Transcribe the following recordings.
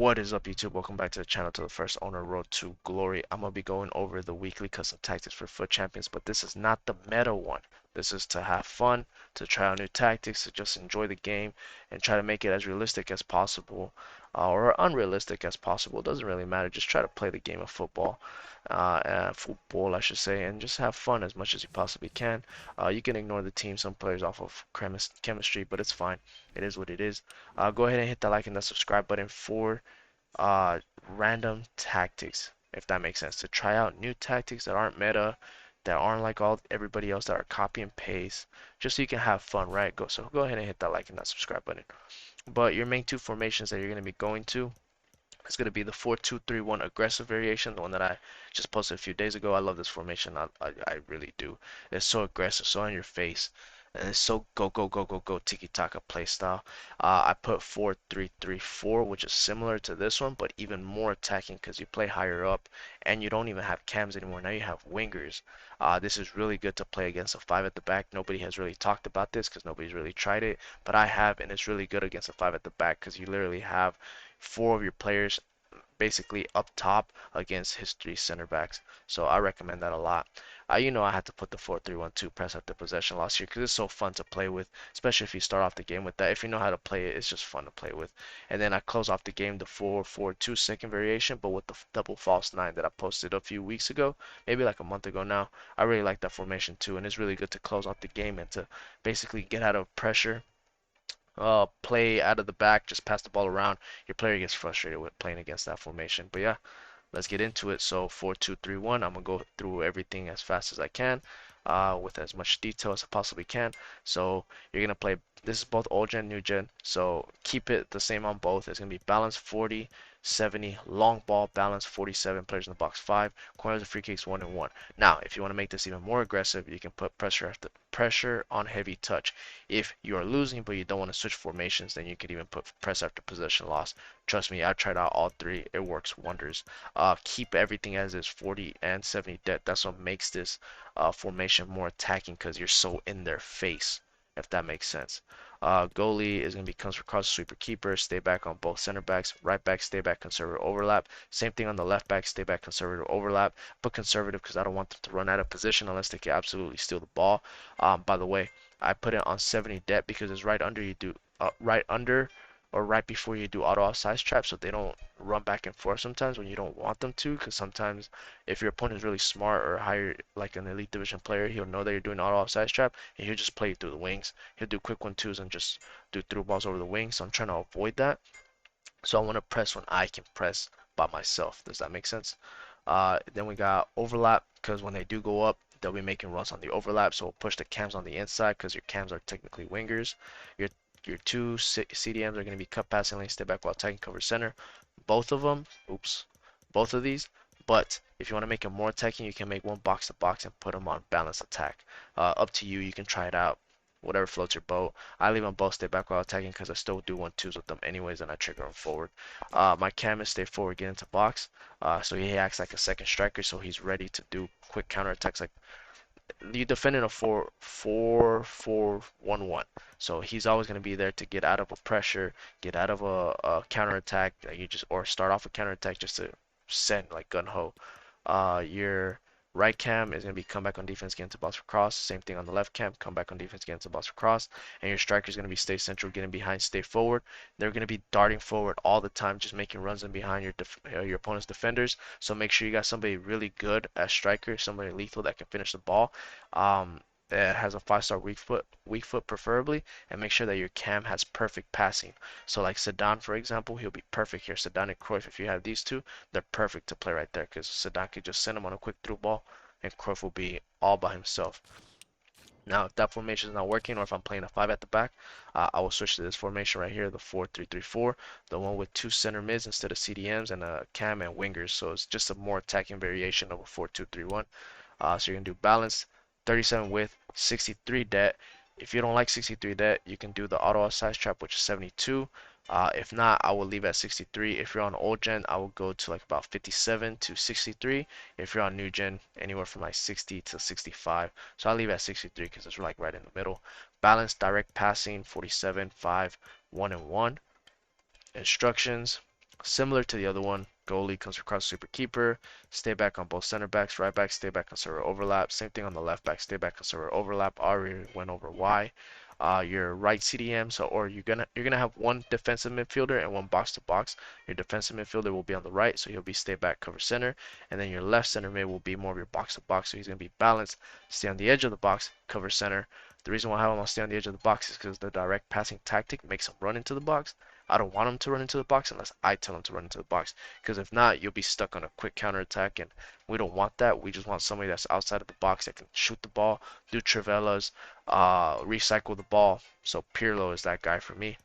What is up, YouTube? Welcome back to the channel, to the first owner road to glory. I'm gonna be going over the weekly custom tactics for FUT Champions, but this is not the meta one. This is to have fun, to try out new tactics, to just enjoy the game and try to make it as realistic as possible, or unrealistic as possible. It doesn't really matter. Just try to play the game of football, I should say, and just have fun as much as you possibly can. You can ignore the team, some players off of chemistry, but it's fine. It is what it is. Go ahead and hit that like and that subscribe button for uh, random tactics, if that makes sense. To try out new tactics that aren't meta, that aren't like all everybody else, that are copy and paste, just so you can have fun, right? Go ahead and hit that like and that subscribe button. But your main two formations that you're going to be going to is going to be the 4-2-3-1 aggressive variation, the one that I just posted a few days ago. I love this formation. I really do. It's so aggressive, so in your face. And it's so go go go go go tiki taka play style. I put 4-3-3-4, which is similar to this one, but even more attacking because you play higher up and you don't even have cams anymore. Now you have wingers. This is really good to play against a five at the back. Nobody has really talked about this because nobody's really tried it, but I have, and it's really good against a five at the back because you literally have four of your players basically up top against his three center backs. So I recommend that a lot. I had to put the 4-3-1-2 press after possession last year because it's so fun to play with, especially if you start off the game with that. If you know how to play it, it's just fun to play with. And then I close off the game the 4-4-2 second variation, but with the double false nine that I posted a few weeks ago, maybe like a month ago now. I really like that formation too, and it's really good to close off the game and to basically get out of pressure, play out of the back, just pass the ball around. Your player gets frustrated with playing against that formation. But yeah, let's get into it. So 4-2-3-1. I'm gonna go through everything as fast as I can, with as much detail as I possibly can. So you're gonna play. This is both old gen, new gen. So keep it the same on both. It's gonna be balance 40, 70, long ball balance 47, players in the box 5, corners and free kicks 1 and 1. Now, if you want to make this even more aggressive, you can put pressure on heavy touch. If you are losing but you don't want to switch formations, then you can even put press after possession loss. Trust me, I tried out all three. It works wonders. Keep everything as is, 40 and 70 depth. That's what makes this formation more attacking because you're so in their face, if that makes sense. Goalie is going to be comes across sweeper keeper, stay back on both center backs, right back, stay back, conservative overlap. Same thing on the left back, stay back, conservative overlap, but conservative because I don't want them to run out of position unless they can absolutely steal the ball. By the way, I put it on 70 depth because it's right under you do right under or right before you do auto offside trap, so they don't run back and forth sometimes when you don't want them to. Because sometimes if your opponent is really smart or higher, like an elite division player, he'll know that you're doing auto offside trap and he'll just play you through the wings. He'll do quick 1-2s and just do through balls over the wings. So I'm trying to avoid that. So I want to press when I can press by myself. Does that make sense? Then we got overlap because when they do go up, they'll be making runs on the overlap. So we'll push the cams on the inside because your cams are technically wingers. Your your two CDMs are going to be cut passing lane, step back while attacking cover center. Both of them, oops, both of these. But if you want to make it more attacking, you can make one box to box and put them on balance attack. Up to you. You can try it out. Whatever floats your boat. I leave them both stay back while attacking because I still do 1-2s with them anyways, and I trigger them forward. My cam is stay forward, get into box. So he acts like a second striker, so he's ready to do quick counter attacks. Like you defend in a 4-4-4-1-1. So he's always going to be there to get out of a pressure, get out of a counter attack. You just or start off a counter attack just to send like gun ho. Your right cam is going to be come back on defense, get into box for cross. Same thing on the left cam, come back on defense, get into box for cross. And your striker is going to be stay central, getting behind, stay forward. They're going to be darting forward all the time, just making runs in behind your opponent's defenders. So make sure you got somebody really good as striker, somebody lethal that can finish the ball. That has a 5-star weak foot preferably, and make sure that your cam has perfect passing. So like Zidane, for example, he'll be perfect here. Zidane and Cruyff, if you have these two, they're perfect to play right there because Zidane could just send him on a quick through ball, and Cruyff will be all by himself. Now, if that formation is not working, or if I'm playing a 5 at the back, I will switch to this formation right here, the 4-3-3-4, the one with two center mids instead of CDMs and a cam and wingers. So it's just a more attacking variation of a 4-2-3-1. So you're going to do balance, 37 width, 63 det. If you don't like 63 det, you can do the auto size trap, which is 72. If not, I will leave at 63. If you're on old gen, I will go to like about 57 to 63. If you're on new gen, anywhere from like 60 to 65. So I'll leave at 63 because it's like right in the middle. Balance, direct passing, 47, 5, 1 and 1. Instructions. Similar to the other one, goalie comes across super keeper, stay back on both center backs, right back, stay back on server overlap. Same thing on the left back, stay back on server overlap. Already went over why. Your right CDM, so or you're gonna have one defensive midfielder and one box to box. Your defensive midfielder will be on the right, so he'll be stay back, cover center, and then your left center mid will be more of your box to box, so he's gonna be balanced, stay on the edge of the box, cover center. The reason why I have him on stay on the edge of the box is because the direct passing tactic makes him run into the box. I don't want him to run into the box unless I tell him to run into the box. Because if not, you'll be stuck on a quick counter attack, and we don't want that. We just want somebody that's outside of the box that can shoot the ball, do trivelas, recycle the ball. So Pirlo is that guy for me.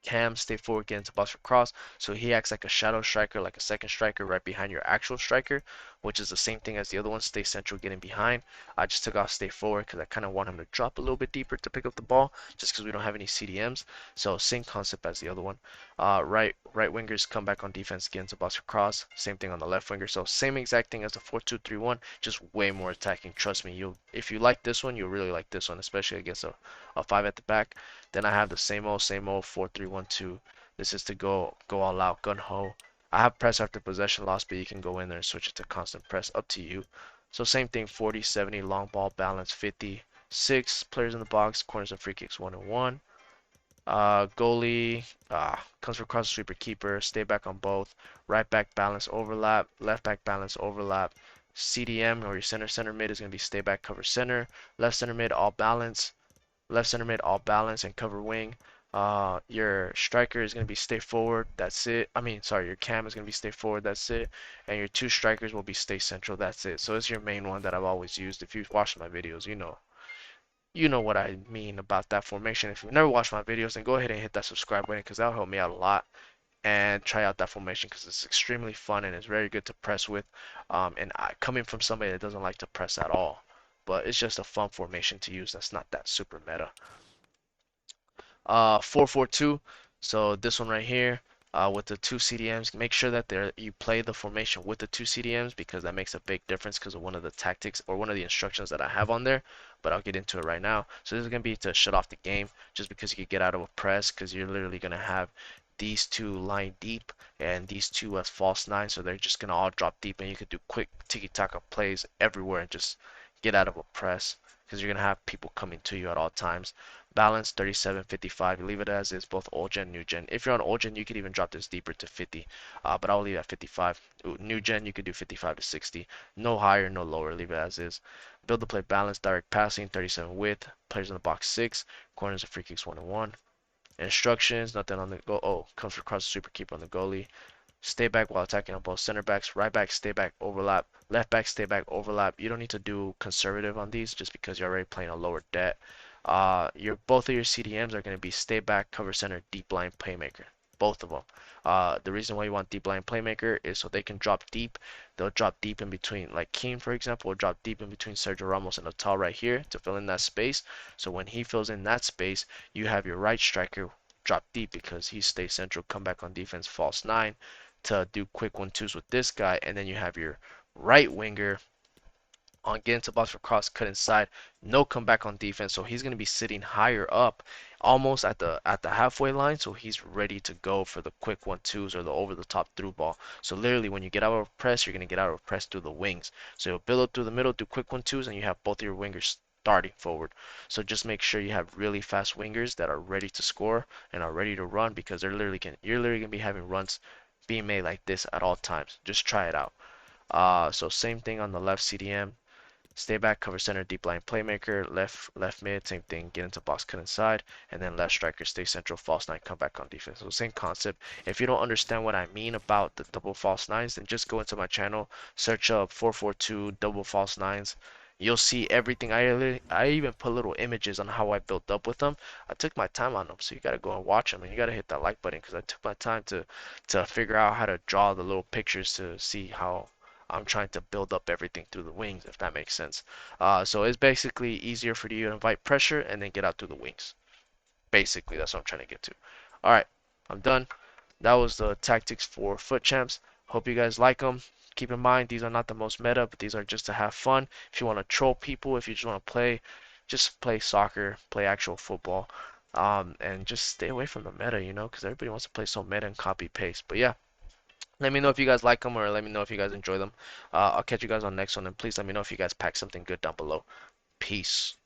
Cam, stay forward, get into box for cross. So he acts like a shadow striker, like a second striker right behind your actual striker, which is the same thing as the other one. Stay central, getting behind. I just took off stay forward because I kind of want him to drop a little bit deeper to pick up the ball, just because we don't have any CDMs. So same concept as the other one. Right wingers come back on defense, get into box for cross. Same thing on the left winger. So same exact thing as the 4-2-3-1, just way more attacking. Trust me, if you like this one, you'll really like this one, especially against a five at the back. Then I have the same old 4-3-1-2. This is to go all out, gun ho. I have press after possession loss, but you can go in there and switch it to constant press, up to you. So same thing, 40-70, long ball balance, 50. 6 players in the box, corners and free kicks 1 and 1. Goalie comes for cross sweeper keeper, stay back on both. Right back balance overlap, left back balance overlap. CDM or your center mid is going to be stay back cover center. Left center mid all balance. Left center mid all balance and cover wing. Your striker is going to be stay forward, that's it. I mean, sorry, your cam is going to be stay forward, that's it. And your two strikers will be stay central, that's it. So it's your main one that I've always used. If you've watched my videos, you know what I mean about that formation. If you've never watched my videos, then go ahead and hit that subscribe button because that'll help me out a lot. And try out that formation because it's extremely fun and it's very good to press with. Coming from somebody that doesn't like to press at all, but it's just a fun formation to use. That's not that super meta. 4-4-2. So this one right here, with the two CDMs, make sure that you play the formation with the two CDMs because that makes a big difference because of one of the tactics or one of the instructions that I have on there. But I'll get into it right now. So this is gonna be to shut off the game, just because you could get out of a press because you're literally gonna have these two line deep and these two as false nines, so they're just gonna all drop deep, and you could do quick tiki-taka plays everywhere and just get out of a press because you're gonna have people coming to you at all times. Balance 37-55. Leave it as is, both old gen, new gen. If you're on old gen, you could even drop this deeper to 50, but I'll leave it at 55. New gen, you could do 55 to 60. No higher, no lower. Leave it as is. Build the play balance, direct passing, 37 width. Players in the box 6. Corners and free kicks 1 and 1. Instructions, nothing on the go. Oh, comes for cross super keeper on the goalie. Stay back while attacking on both center backs. Right back, stay back, overlap. Left back, stay back, overlap. You don't need to do conservative on these just because you're already playing a lower debt. Both of your CDMs are going to be stay back, cover center, deep line playmaker. Both of them. The reason why you want deep line playmaker is so they can drop deep. They'll drop deep in between, like Keane, for example, will drop deep in between Sergio Ramos and Otal right here to fill in that space. So when he fills in that space, you have your right striker drop deep because he stays central, come back on defense, false nine to do quick 1-2s with this guy, and then you have your right winger on get into box for cross, cut inside, no comeback on defense. So he's gonna be sitting higher up, almost at the halfway line. So he's ready to go for the quick 1-2s or the over the top through ball. So literally, when you get out of press, you're gonna get out of press through the wings. So you'll build up through the middle, do quick 1-2s, and you have both of your wingers starting forward. So just make sure you have really fast wingers that are ready to score and are ready to run because you're literally gonna be having runs being made like this at all times. Just try it out. So same thing on the left CDM. Stay back, cover center, deep line playmaker, left mid, same thing, get into box, cut inside, and then left striker, stay central, false nine, come back on defense. So same concept. If you don't understand what I mean about the double false nines, then just go into my channel, search up 442 double false nines. You'll see everything. I even put little images on how I built up with them. I took my time on them, so you gotta go and watch them, and you gotta hit that like button because I took my time to figure out how to draw the little pictures to see how I'm trying to build up everything through the wings, if that makes sense. So it's basically easier for you to invite pressure and then get out through the wings. Basically, that's what I'm trying to get to. All right, I'm done. That was the tactics for FUT Champs. Hope you guys like them. Keep in mind, these are not the most meta, but these are just to have fun. If you want to troll people, if you just want to play, just play soccer, play actual football. And just stay away from the meta, because everybody wants to play so meta and copy paste. But yeah, let me know if you guys like them or let me know if you guys enjoy them. I'll catch you guys on the next one, and please let me know if you guys pack something good down below. Peace.